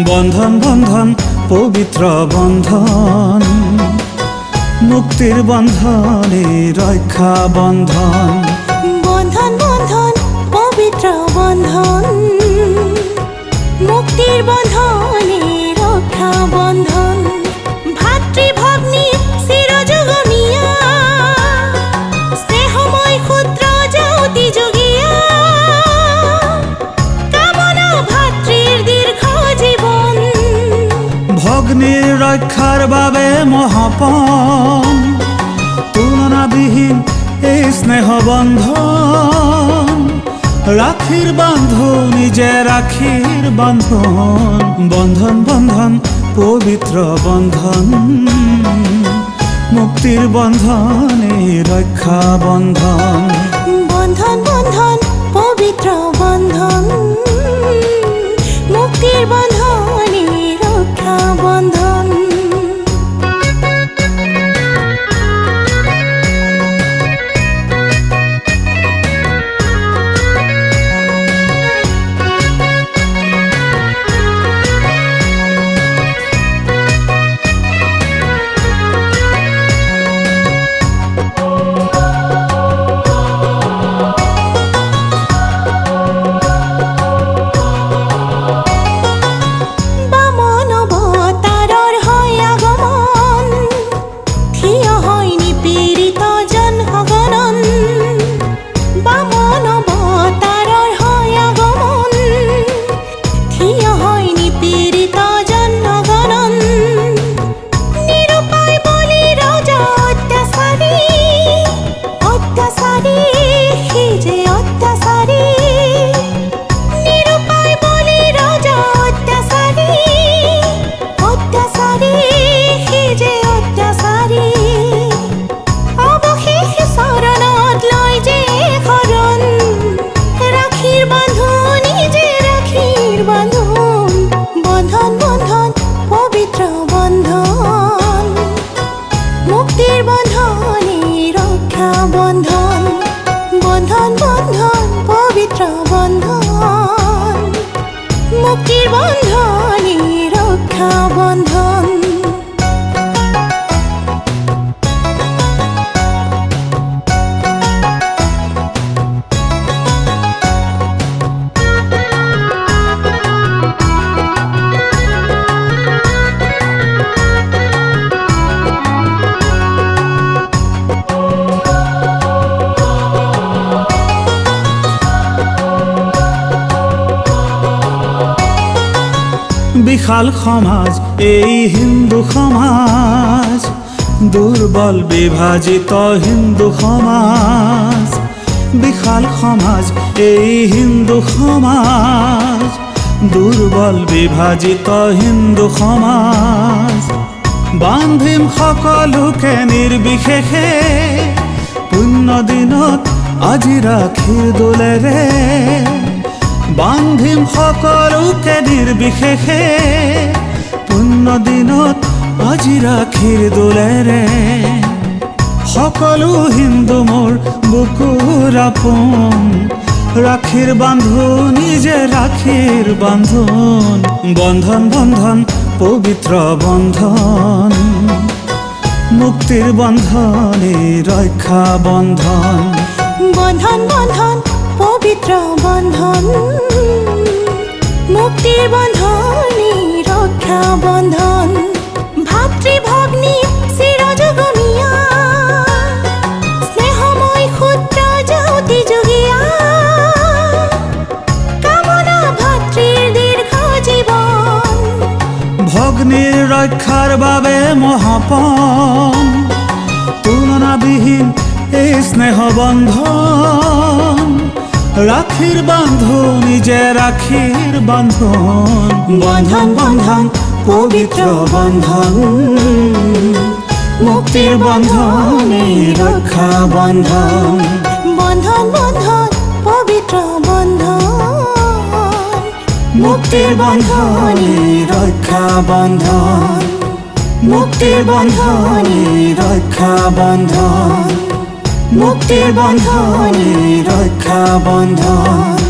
বন্ধন বন্ধন পবিত্র বন্ধন, মুক্তির বন্ধনে রক্ষা বন্ধন। বন্ধন বন্ধন পবিত্র বন্ধন, মুক্তির বন্ধনে রক্ষা বন্ধন। ভাতৃভগ্নী চিরযুগমিয়া, স্নেহময় ক্ষুদ্র জ্যোতি যুগিয়া, কামনা ভাতৃর দীর্ঘ জীবন। ভগ্নীর রক্ষার বাবে মহাপণ, তুলনাবিহীন এই স্নেহ বন্ধন। রাখির বান্ধন নিজে রাখির বান্ধন, বন্ধন বন্ধন পবিত্র বন্ধন, মুক্তির বন্ধনে রক্ষা বন্ধন। বন্ধন বন্ধন পবিত্র বন্ধন, মুক্তির বন্ধনে রক্ষা বন্ধন। মুক্তির বন্ধনে রক্ষা বন্ধন। বিশাল সমাজ এই হিন্দু সমাজ, দুর্বল বিভাজিত হিন্দু সমাজ। বিশাল সমাজ এই হিন্দু সমাজ, দুর্বল বিভাজিত হিন্দু সমাজ। বান্ধিম সকলোকে নিৰ্বিশেষে, পুণ্য দিনত আজি ৰাখিৰ দোলেৰে। বান্ধিম সকলোকে নিৰ্বিশেষে, পুণ্য দিনত আজি ৰাখিৰ দোলেৰে। সকলো হিন্দু মোৰ বুকুৰ আপোন, ৰাখিৰ বান্ধোন নিজে ৰাখিৰ বান্ধোন। বন্ধন বন্ধন পবিত্র বন্ধন, মুক্তির বন্ধনে রক্ষা বন্ধন। বন্ধন বন্ধন পবিত্র বন্ধন, মুক্তির বন্ধনে রক্ষা বন্ধন। ভাতৃভগ্নী চিরযুগমিয়া, স্নেহময় ক্ষুদ্র জ্যোতি যুগিয়া, কামনা ভাতৃর দীর্ঘ জীবন। ভগ্নীর রক্ষার বাবে মহাপণ, তুলনাবিহীন এই স্নেহ বন্ধন। রাখির বাঁধন যে রাখির বাঁধন বন্ধন বন্ধন পবিত্র বন্ধন মুক্তির বন্ধনে রক্ষা বন্ধন বন্ধন বন্ধন পবিত্র বন্ধন মুক্তির বন্ধনে রক্ষা বন্ধন মুক্তির বন্ধনে রক্ষা বন্ধন মুক্তির বন্ধনে রক্ষা বন্ধন